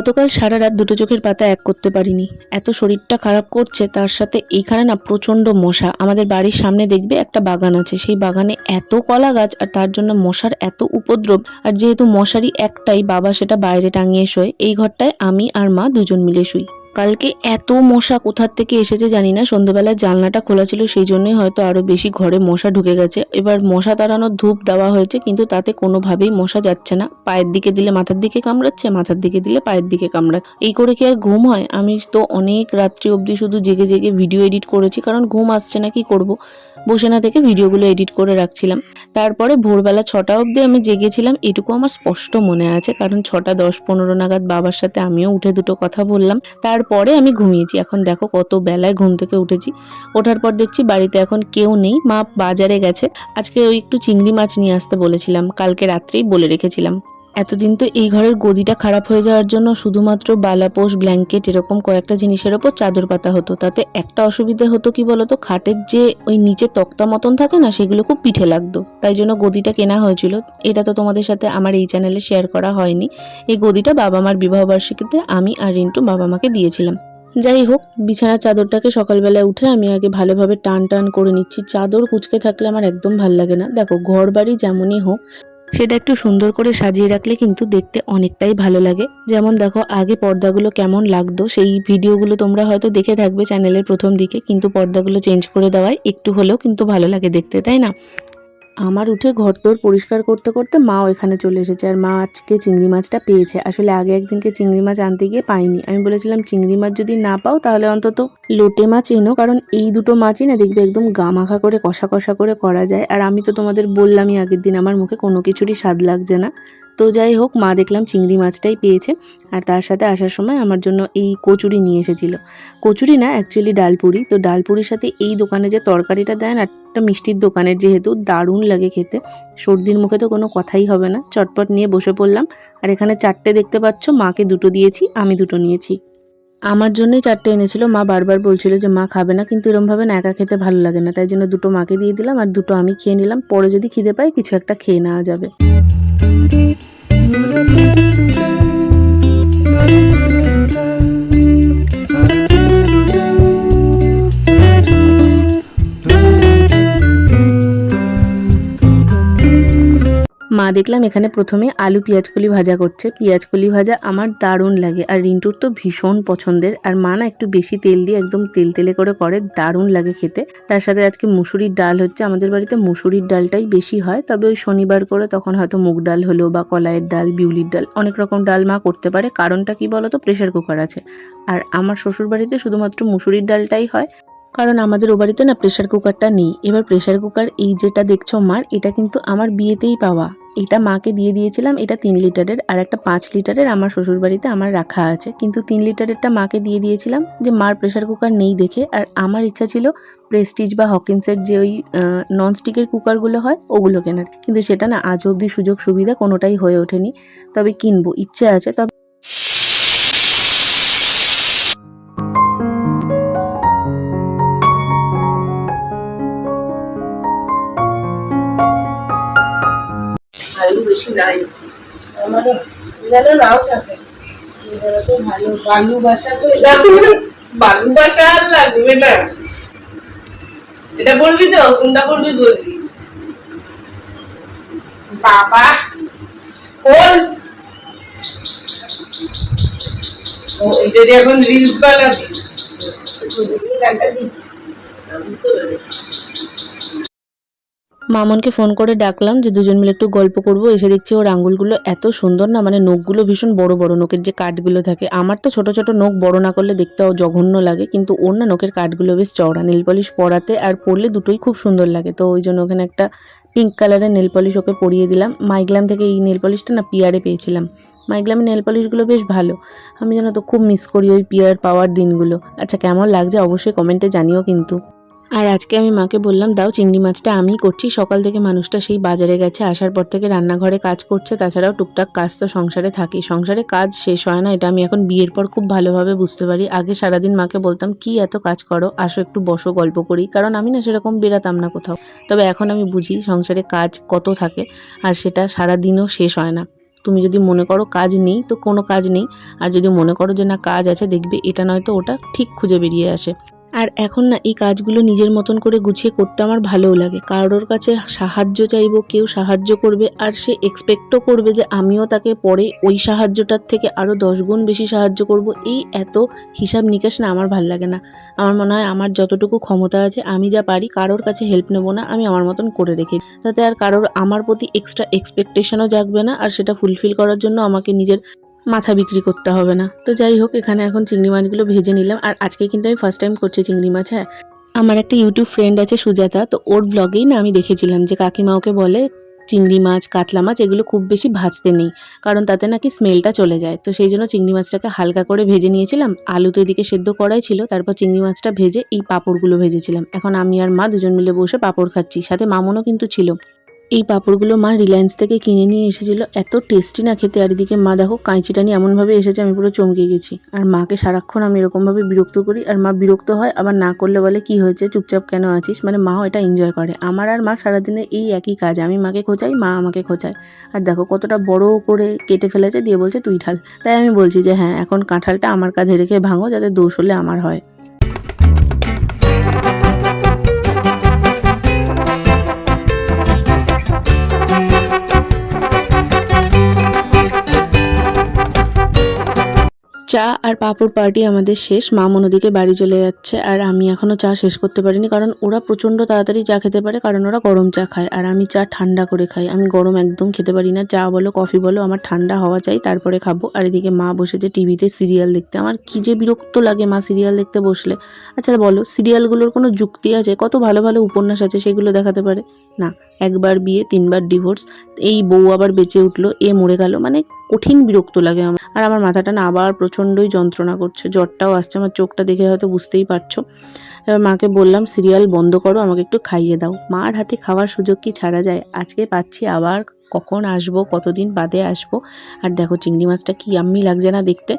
গতকাল সারা রাত দুটো চোখের পাতা এক করতে পারিনি, এত শরীরটা খারাপ করছে। তার সাথে এইখানে না প্রচণ্ড মশা। আমাদের বাড়ির সামনে দেখবে একটা বাগান আছে, সেই বাগানে এত কলা গাছ আর তার জন্য মশার এত উপদ্রব। আর যেহেতু মশারি একটাই, বাবা সেটা বাইরে টাঙিয়ে শোয়, এই ঘরটায় আমি আর মা দুজন মিলে শুই। কালকে এত মশা কোথার থেকে এসেছে জানি না, সন্ধ্যেবেলায় জানলাটা খোলা ছিল, সেই জন্যই হয়তো আরো বেশি ঘরে মশা ঢুকে গেছে। এবার মশা তাড়ানোর ধূপ দেওয়া হয়েছে, কিন্তু তাতে কোনোভাবেই মশা যাচ্ছে না। পায়ের দিকে দিলে মাথার দিকে কামড়াচ্ছে, মাথার দিকে দিলে পায়ের দিকে কামড়াচ্ছে। এই করে কি আর ঘুম হয়? আমি তো অনেক রাত্রি অবধি শুধু জেগে জেগে ভিডিও এডিট করেছি, কারণ ঘুম আসছে না, কি করব, বসে না থেকে ভিডিওগুলো এডিট করে রাখছিলাম। তারপরে ভোরবেলা 6টা অবধি আমি জেগেছিলাম, এটুকু আমার স্পষ্ট মনে আছে, কারণ 6টা 10-15 নাগাদ বাবার সাথে আমিও উঠে দুটো কথা বললাম। তারপরে আমি ঘুমিয়েছি। এখন দেখো কত বেলায় ঘুম থেকে উঠেছি। ওঠার পর দেখছি বাড়িতে এখন কেউ নেই, মা বাজারে গেছে। আজকে ওই একটু চিংড়ি মাছ নিয়ে আসতে বলেছিলাম, কালকে রাত্রেই বলে রেখেছিলাম। এতদিন তো এই ঘরের গদিটা খারাপ হয়ে যাওয়ার জন্য শুধুমাত্র বালাপোষ, ব্ল্যাঙ্কেট এরকম কয়েকটা জিনিসের ওপর চাদর পাতা হতো। তাতে একটা অসুবিধা হতো, কি বলতো, খাটের যে ওই নিচে তক্তা মতন থাকে না, সেগুলো খুব পিঠে লাগতো। তাই জন্য গদিটা কেনা হয়েছিল। এটা তো তোমাদের সাথে আমার এই চ্যানেলে শেয়ার করা হয়নি। এই গদিটা বাবা মার বিবাহবার্ষিকীতে আমি আর রিন্টু বাবা মাকে দিয়েছিলাম। যাই হোক, বিছানার চাদরটাকে সকালবেলায় উঠে আমি আগে ভালোভাবে টান টান করে নিচ্ছি। চাদর কুঁচকে থাকলে আমার একদম ভাল লাগে না। দেখো, ঘর বাড়ি যেমনই হোক, সেটা একটু সুন্দর করে সাজিয়ে রাখলে কিন্তু দেখতে অনেকটাই ভালো লাগে। যেমন দেখো, আগে পর্দাগুলো কেমন লাগতো, সেই ভিডিওগুলো তোমরা হয়তো দেখে থাকবে চ্যানেলের প্রথম দিকে, কিন্তু পর্দাগুলো চেঞ্জ করে দেওয়ায় একটু হলেও কিন্তু ভালো লাগে দেখতে, তাই না? আমার উঠে ঘরদোর পরিষ্কার করতে করতে মাও এখানে চলে এসেছে। আর মা আজকে চিংড়ি মাছটা পেয়েছে। আসলে আগে একদিনকে চিংড়ি মাছ আনতে গিয়ে পাইনি। আমি বলেছিলাম চিংড়ি মাছ যদি না পাও তাহলে অন্তত লোটে মাছ এনো, কারণ এই দুটো মাছই না দেখবে একদম গামাখা করে কষা কষা করে করা যায়। আর আমি তো তোমাদের বললামই আগের দিন, আমার মুখে কোনো কিছুরই স্বাদ লাগছে না। তো যাই হোক, মা দেখলাম চিংড়ি মাছটাই পেয়েছে। আর তার সাথে আসার সময় আমার জন্য এই কচুরি নিয়ে এসেছিল। কচুরি না, অ্যাকচুয়ালি ডালপুরি। তো ডালপুরির সাথে এই দোকানে যে তরকারিটা দেয় না, একটা মিষ্টির দোকানের, যেহেতু দারুণ লাগে খেতে। সর্দির মুখে তো কোনো কথাই হবে না, চটপট নিয়ে বসে পড়লাম। আর এখানে 4টে দেখতে পাচ্ছ, মাকে 2টো দিয়েছি, আমি 2টো নিয়েছি। আমার জন্যই 4টে এনেছিল। মা বারবার বলছিল যে মা খাবে না, কিন্তু এরমভাবে না একা খেতে ভালো লাগে না, তাই জন্য 2টো মাকে দিয়ে দিলাম আর 2টো আমি খেয়ে নিলাম। পরে যদি খিদে পাই কিছু একটা খেয়ে নেওয়া যাবে। মা দেখলাম এখানে প্রথমে আলু পেঁয়াজকলি ভাজা করছে। পেঁয়াজকলি ভাজা আমার দারুণ লাগে, আর রিন্টুর তো ভীষণ পছন্দের। আর মা না একটু বেশি তেল দিয়ে একদম তেলতেলে করে করে, দারুণ লাগে খেতে। তার সাথে আজকে মুসুরির ডাল হচ্ছে। আমাদের বাড়িতে মুসুরির ডালটাই বেশি হয়, তবে ওই শনিবার করে তখন হয়তো মুগ ডাল হলো বা কলাইয়ের ডাল, বিউলির ডাল, অনেক রকম ডাল মা করতে পারে। কারণটা কি বলো তো, প্রেশার কুকার আছে। আর আমার শ্বশুর বাড়িতে শুধুমাত্র মুসুরির ডালটাই হয়, কারণ আমাদের ও বাড়িতে না প্রেশার কুকারটা নেই। এবার প্রেশার কুকার এই যেটা দেখছো মার, এটা কিন্তু আমার বিয়েতেই পাওয়া। এটা মাকে দিয়ে দিয়েছিলাম। এটা 3 লিটারের, আর একটা 5 লিটারের আমার শ্বশুর বাড়িতে আমার রাখা আছে, কিন্তু 3 লিটারেরটা মাকে দিয়ে দিয়েছিলাম যে মার প্রেশার কুকার নেই দেখে। আর আমার ইচ্ছা ছিল প্রেস্টিজ বা হকিন্সের যে ওই ননস্টিকের কুকারগুলো হয় ওগুলো কেনার, কিন্তু সেটা না আজ অবধি সুযোগ সুবিধা কোনোটাই হয়ে ওঠেনি। তবে কিনবো, ইচ্ছে আছে। তবে আলু বেশি নাই, আমার যেন নাও থাকে। এবারে তো ভালো বালু বাসা, তো এটা বালু বাসা আর লাগবে না। এটা বলবি তো, কোনটা বলবি বলবি। বাবা বল, ও এটা দিয়ে এখন রিলস বানাবি? ছবি দিয়ে গানটা দি, বুঝতে পেরেছি। মামনকে ফোন করে ডাকলাম যে দুজন মিলে একটু গল্প করব। এসে দেখছি ওর আঙ্গুলগুলো এত সুন্দর না, মানে নখগুলো ভীষণ বড় বড়, নখের যে কাঠগুলো থাকে। আমার তো ছোট ছোট নখ, বড় না করলে দেখতেও জঘন্য লাগে, কিন্তু ওর না নখের কাঠগুলো বেশ চওড়া। নেল পলিশ পরাতে আর পরলে দুটোই খুব সুন্দর লাগে। তো ওই জন্য ওখানে একটা পিঙ্ক কালারের নেল পলিশ ওকে পরিয়ে দিলাম। মাইগ্লাম থেকে এই নেল পলিশটা না পিয়ারে পেয়েছিলাম। মাইগ্লামের নেল পলিশগুলো বেশ ভালো। আমি যেন তো খুব মিস করি ওই পিয়ার পাওয়ার দিনগুলো। আচ্ছা, কেমন লাগছে অবশ্যই কমেন্টে জানিও কিন্তু। আর আজকে আমি মাকে বললাম, দাও চিংড়ি মাছটা আমিই করছি। সকাল থেকে মানুষটা সেই বাজারে গেছে, আসার পর থেকে রান্নাঘরে কাজ করছে। তাছাড়াও টুকটাক কাজ তো সংসারে থাকেই। সংসারে কাজ শেষ হয় না, এটা আমি এখন বিয়ের পর খুব ভালোভাবে বুঝতে পারি। আগে সারাদিন মাকে বলতাম, কি এত কাজ করো, আসো একটু বসো গল্প করি, কারণ আমি না সেরকম বেরাতাম না কোথাও। তবে এখন আমি বুঝি সংসারে কাজ কত থাকে, আর সেটা সারাদিনও শেষ হয় না। তুমি যদি মনে করো কাজ নেই তো কোনো কাজ নেই, আর যদি মনে করো যে না কাজ আছে, দেখবে এটা নয়তো ওটা ঠিক খুঁজে বেরিয়ে আসে। আর এখন না এই কাজগুলো নিজের মতন করে গুছিয়ে করতে আমার ভালোও লাগে। কারোর কাছে সাহায্য চাইবো, কেউ সাহায্য করবে আর সে এক্সপেক্টও করবে যে আমিও তাকে পরে ওই সাহায্যটার থেকে আরও 10 গুণ বেশি সাহায্য করব। এই এত হিসাব নিকাশ না আমার ভাল লাগে না। আমার মনে হয় আমার যতটুকু ক্ষমতা আছে, আমি যা পারি, কারোর কাছে হেল্প নেবো না, আমি আমার মতন করে রেখে দিই। তাতে আর কারোর আমার প্রতি এক্সট্রা এক্সপেকটেশনও জাগবে না, আর সেটা ফুলফিল করার জন্য আমাকে নিজের মাথা বিক্রি করতে হবে না। তো যাই হোক, এখানে এখন চিংড়ি মাছগুলো ভেজে নিলাম। আর আজকে কিন্তু আমি ফার্স্ট টাইম করছি চিংড়ি মাছ। হ্যাঁ, আমার একটা ইউটিউব ফ্রেন্ড আছে সুজাতা, তো ওর ব্লগেই না আমি দেখেছিলাম যে কাকিমা ওকে বলে চিংড়ি মাছ, কাতলা মাছ এগুলো খুব বেশি ভাজতে নেই, কারণ তাতে নাকি স্মেলটা চলে যায়। তো সেই জন্য চিংড়ি মাছটাকে হালকা করে ভেজে নিয়েছিলাম। আলু তো এদিকে সেদ্ধ করাই ছিল, তারপর চিংড়ি মাছটা ভেজে এই পাঁপড়গুলো ভেজেছিলাম। এখন আমি আর মা দুজন মিলে বসে পাঁপড় খাচ্ছি, সাথে মামনও কিন্তু ছিল। এই পাঁপড়গুলো মা রিলায়েন্স থেকে কিনে নিয়ে এসেছিল, এত টেস্টি না খেতে। আর এদিকে মা দেখো কাঁচিটা নিয়ে এমনভাবে এসেছে, আমি পুরো চমকে গেছি। আর মাকে সারাক্ষণ আমি এরকমভাবে বিরক্ত করি, আর মা বিরক্ত হয়, আবার না করলে বলে কি হয়েছে চুপচাপ কেন আছিস। মানে মাও এটা এনজয় করে। আমার আর মা সারাদিনে এই একই কাজ, আমি মাকে খোঁচাই, মা আমাকে খোঁচায়। আর দেখো কতটা বড় করে কেটে ফেলেছে, দিয়ে বলছে তুই ঢাল। তাই আমি বলছি যে হ্যাঁ, এখন কাঁঠালটা আমার কাঁধে রেখে ভাঙো, যাতে দোষ হলে আমার হয়। চা আর পাঁপড় পার্টি আমাদের শেষ। মামুন ওদিকে বাড়ি চলে যাচ্ছে, আর আমি এখনও চা শেষ করতে পারিনি, কারণ ওরা প্রচণ্ড তাড়াতাড়ি চা খেতে পারে, কারণ ওরা গরম চা খায় আর আমি চা ঠান্ডা করে খাই। আমি গরম একদম খেতে পারি না, চা বলো কফি বলো, আমার ঠান্ডা হওয়া চাই, তারপরে খাবো। আর এদিকে মা বসেছে টিভিতে সিরিয়াল দেখতে। আমার কী যে বিরক্ত লাগে মা সিরিয়াল দেখতে বসলে। আচ্ছা বলো, সিরিয়ালগুলোর কোনো যুক্তি আছে? কত ভালো ভালো উপন্যাস আছে, সেগুলো দেখাতে পারে না। একবার বিয়ে, 3বার ডিভোর্স, এই বউ আবার বেঁচে উঠলো, এ মরে গেল, মানে কঠিন বিরক্ত লাগে আমার। আর আমার মাথাটা না আবার প্রচণ্ডই যন্ত্রণা করছে, জ্বরটাও আসছে, আমার চোখটা দেখে হয়তো বুঝতেই পারছো। এবার মাকে বললাম সিরিয়াল বন্ধ করো, আমাকে একটু খাইয়ে দাও। মার হাতে খাওয়ার সুযোগ কি ছাড়া যায়? আজকে পাচ্ছি, আবার কখন আসবো, কতদিন বাদে আসবো। আর দেখো চিংড়ি মাছটা কি ইয়াম্মি লাগছে না দেখতে।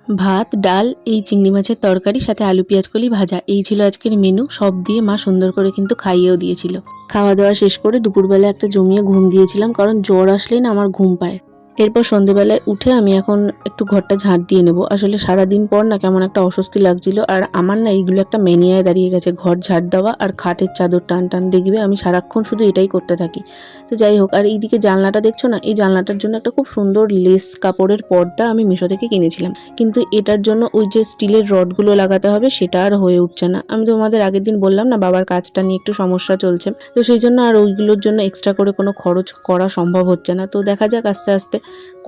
ভাত, ডাল, এই চিংড়ি মাছের তরকারি, সাথে আলু পেঁয়াজ কলি ভাজা, এই ছিল আজকের মেনু। সব দিয়ে মা সুন্দর করে কিন্তু খাইয়েও দিয়েছিল। খাওয়া দাওয়া শেষ করে দুপুরবেলা একটা জমিয়ে ঘুম দিয়েছিলাম, কারণ জ্বর আসলেই না আমার ঘুম পায়। এরপর সন্ধেবেলায় উঠে আমি এখন একটু ঘরটা ঝাঁট দিয়ে নেবো। আসলে সারাদিন পর না কেমন একটা অস্বস্তি লাগছিল, আর আমার না এইগুলো একটা ম্যানিয়ায় দাঁড়িয়ে গেছে, ঘর ঝাঁট দেওয়া আর খাটের চাদর টান টান। দেখবে আমি সারাক্ষণ শুধু এটাই করতে থাকি। তো যাই হোক, আর এইদিকে জানলাটা দেখছো না, এই জানলাটার জন্য একটা খুব সুন্দর লেস কাপড়ের পর্দা আমি মিশো থেকে কিনেছিলাম, কিন্তু এটার জন্য ওই যে স্টিলের রডগুলো লাগাতে হবে, সেটা আর হয়ে উঠছে না। আমি তোমাদের আগের দিন বললাম না, বাবার কাজটা নিয়ে একটু সমস্যা চলছে, তো সেই জন্য আর ওইগুলোর জন্য এক্সট্রা করে কোনো খরচ করা সম্ভব হচ্ছে না। তো দেখা যাক, আস্তে আস্তে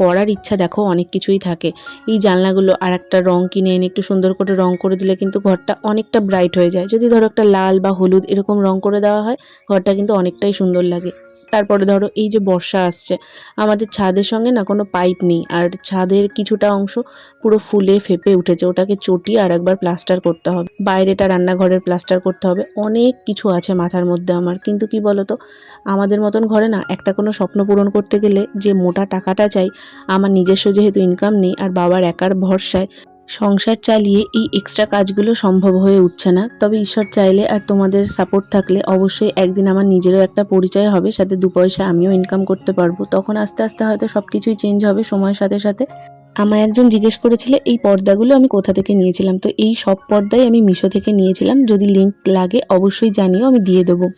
করার ইচ্ছা দেখো অনেক কিছুই থাকে। এই জানলাগুলো আর একটা রং কিনে এনে একটু সুন্দর করে রং করে দিলে কিন্তু ঘরটা অনেকটা ব্রাইট হয়ে যায়। যদি ধরো একটা লাল বা হলুদ এরকম রং করে দেওয়া হয়, ঘরটা কিন্তু অনেকটাই সুন্দর লাগে। তারপরে ধরো এই যে বর্ষা আসছে, আমাদের ছাদের সঙ্গে না কোনো পাইপ নেই, আর ছাদের কিছুটা অংশ পুরো ফুলে ফেপে উঠেছে, ওটাকে চটিয়ে আর একবার প্লাস্টার করতে হবে। বাইরেটা রান্নাঘরের প্লাস্টার করতে হবে, অনেক কিছু আছে মাথার মধ্যে আমার। কিন্তু কি বলতো, আমাদের মতন ঘরে না একটা কোনো স্বপ্ন পূরণ করতে গেলে যে মোটা টাকাটা চাই, আমার নিজস্ব যেহেতু ইনকাম নেই আর বাবার একার ভরসায় সংসার চালিয়ে এই এক্সট্রা কাজগুলো সম্ভব হয়ে উঠছে না। তবে ঈশ্বর চাইলে আর তোমাদের সাপোর্ট থাকলে অবশ্যই একদিন আমার নিজেরও একটা পরিচয় হবে, সাথে 2 পয়সা আমিও ইনকাম করতে পারবো। তখন আস্তে আস্তে হয়তো সব কিছুই চেঞ্জ হবে সময়ের সাথে সাথে। আমায় একজন জিজ্ঞেস করেছিল এই পর্দাগুলো আমি কোথা থেকে নিয়েছিলাম, তো এই সব পর্দাই আমি মিশো থেকে নিয়েছিলাম। যদি লিঙ্ক লাগে অবশ্যই জানিও, আমি দিয়ে দেবো।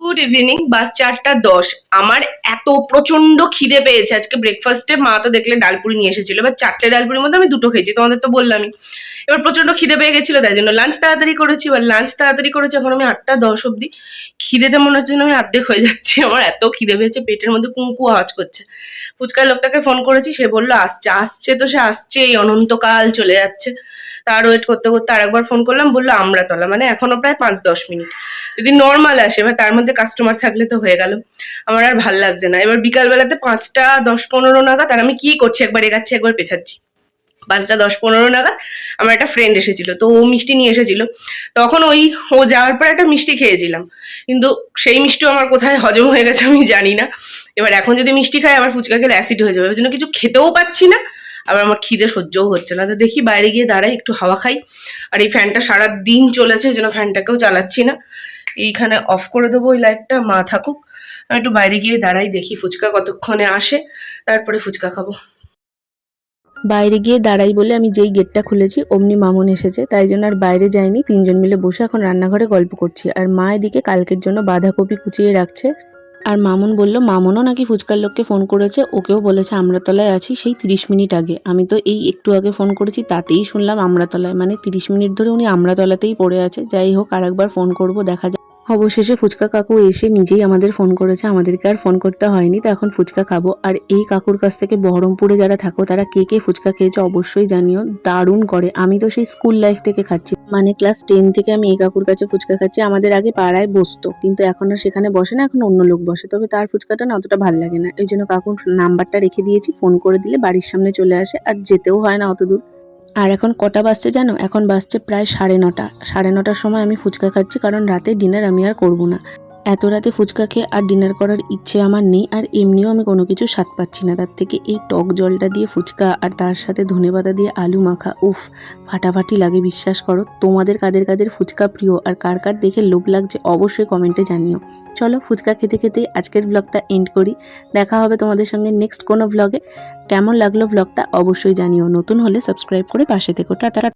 গুড ইভিনিং, বাস 4:10। আমার এত প্রচন্ড খিদে পেয়েছে আজকে। ব্রেকফাস্টে মা তো দেখলে ডালপুরি নিয়ে এসেছিল, এবার 4টে ডালপুরির মধ্যে আমি 2টো খেয়েছি, তোমাদের তো বললামই। এবার প্রচন্ড খিদে পেয়ে গেছিল, তাই জন্য লাঞ্চ তাড়াতাড়ি করেছি। এবার লাঞ্চ তাড়াতাড়ি করেছি, এখন আমি 8:10 অব্দি খিদেতে মনে হচ্ছে আমি অর্ধেক হয়ে যাচ্ছি। আমার এত খিদে পেয়েছে, পেটের মধ্যে কুঁকু আওয়াজ করছে। ফুচকার লোকটাকে ফোন করেছি, সে বললো আসছে। আসছে তো সে আসছে, এই অনন্তকাল চলে যাচ্ছে। তার ওয়েট করতে করতে আরেকবার ফোন করলাম, বললো আমরাতলা, মানে এখনো প্রায় 5-10 মিনিট। যদি নর্মাল আসে, এবার তার মধ্যে কাস্টমার থাকলে তো হয়ে গেল। আমার আর ভাল লাগছে না। এবার বিকালবেলাতে 5:10-15 নাগাদ, আর আমি কি করছি, একবার এগাচ্ছি একবার পেছাচ্ছি। 5:10-15 নাগাদ আমার একটা ফ্রেন্ড এসেছিল, তো ও মিষ্টি নিয়ে এসেছিল। তখন ও যাওয়ার পর একটা মিষ্টি খেয়েছিলাম, কিন্তু সেই মিষ্টিও আমার কোথায় হজম হয়ে গেছে আমি জানি না। এবার এখন যদি মিষ্টি খাই আবার ফুচকা খেলে অ্যাসিড হয়ে যাবে, ওই জন্য কিছু খেতেও পাচ্ছি না, আবার আমার খিদে সহ্যও হচ্ছে না। তো দেখি বাইরে গিয়ে দাঁড়াই, একটু হাওয়া খাই। আর এই ফ্যানটা সারা দিন চলেছে, ওই জন্য ফ্যানটাকেও চালাচ্ছি না, এইখানে অফ করে দেবো ওই লাইটটা, মা থাকুক। আমি একটু বাইরে গিয়ে দাঁড়াই, দেখি ফুচকা কতক্ষণে আসে, তারপরে ফুচকা খাবো। বাইরে গিয়ে দাঁড়াই বলে আমি যেই গেটটা খুলেছি অমনি মামুন এসেছে, তাই জন্য আর বাইরে যাইনি। 3জন মিলে বসে এখন রান্নাঘরে গল্প করছি, আর মা এদিকে কালকের জন্য বাঁধাকপি কুচিয়ে রাখছে। আর মামুন বলল মামুনও নাকি ফুচকার লোককে ফোন করেছে, ওকেও বলেছে আমরাতলায় আছি সেই 30 মিনিট আগে। আমি তো এই একটু আগে ফোন করেছি, তাতেই শুনলাম আমরাতলায়, মানে 30 মিনিট ধরে উনি আমরাতলাতেই পড়ে আছে। যাই হোক, আর একবার ফোন করব, দেখা যায়। অবশেষে ফুচকা কাকু এসে নিজেই আমাদের ফোন করেছে, আমাদেরকে আর ফোন করতে হয়নি। তো এখন ফুচকা খাবো। আর এই কাকুর কাছ থেকে বহরমপুরে যারা থাকো তারা কে কে ফুচকা খেয়েছো অবশ্যই জানিও, দারুণ করে। আমি তো সেই স্কুল লাইফ থেকে খাচ্ছি, মানে ক্লাস 10 থেকে আমি এই কাকুর কাছে ফুচকা খাচ্ছি। আমাদের আগে পাড়ায় বসতো, কিন্তু এখন আর সেখানে বসে না, এখন অন্য লোক বসে, তবে তার ফুচকাটা না অতটা ভালো লাগে না। এই জন্য কাকুর নাম্বারটা রেখে দিয়েছি, ফোন করে দিলে বাড়ির সামনে চলে আসে, আর যেতেও হয় না অত দূর। আর এখন কটা বাজছে জানো? এখন বাজছে প্রায় 9:30। 9:30টার সময় আমি ফুচকা খাচ্ছি, কারণ রাতে ডিনার আমি আর করবো না। এত রাতে ফুচকা খেয়ে আর ডিনার করার ইচ্ছে আমার নেই, আর এমনিও আমি কোনো কিছু স্বাদ পাচ্ছি না। তার থেকে এই টক জলটা দিয়ে ফুচকা আর তার সাথে ধনেপাতা দিয়ে আলু মাখা, উফ, ফাটাফাটি লাগে। বিশ্বাস করো। তোমাদের কাদের কাদের ফুচকা প্রিয় আর কার কার দেখে লোভ লাগছে অবশ্যই কমেন্টে জানিও। চলো ফুচকা খেতে খেতেই আজকের ব্লগটা এন্ড করি। দেখা হবে তোমাদের সঙ্গে নেক্সট কোনো ব্লগে। কেমন লাগলো ব্লগটা অবশ্যই জানিও। নতুন হলে সাবস্ক্রাইব করে পাশে থেকো। টাটা।